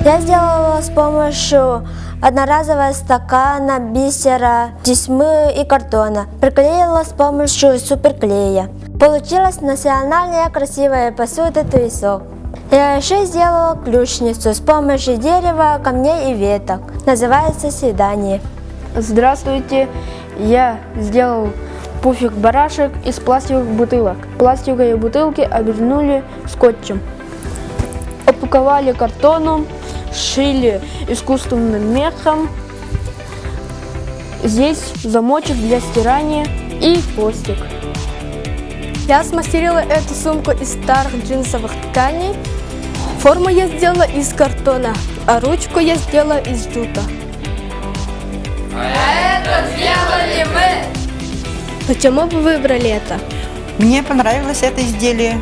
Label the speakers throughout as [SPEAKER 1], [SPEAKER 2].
[SPEAKER 1] Я сделала с помощью одноразового стакана, бисера, тесьмы и картона. Приклеила с помощью суперклея. Получилась национальная красивая посуда туесок. Я еще сделала ключницу с помощью дерева, камней и веток. Называется «Свидание».
[SPEAKER 2] Здравствуйте! Я сделал пуфик-барашек из пластиковых бутылок. Пластиковые бутылки обернули скотчем, упаковали картоном, сшили искусственным мехом. Здесь замочек для стирания и хвостик.
[SPEAKER 3] Я смастерила эту сумку из старых джинсовых тканей. Форму я сделала из картона, а ручку я сделала из джута.
[SPEAKER 4] Это сделали мы!
[SPEAKER 3] Почему вы выбрали это?
[SPEAKER 5] Мне понравилось это изделие.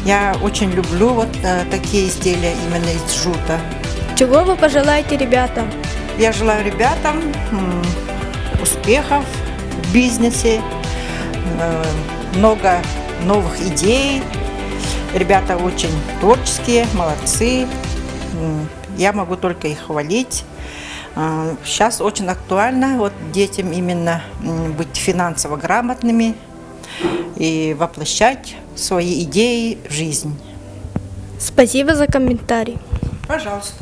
[SPEAKER 5] Я очень люблю вот такие изделия именно из джута.
[SPEAKER 3] Чего вы пожелаете ребятам?
[SPEAKER 5] Я желаю ребятам успехов в бизнесе, много новых идей. Ребята очень творческие, молодцы. Я могу только их хвалить. Сейчас очень актуально вот детям именно быть финансово грамотными и воплощать свои идеи в жизнь.
[SPEAKER 3] Спасибо за комментарий.
[SPEAKER 5] Пожалуйста.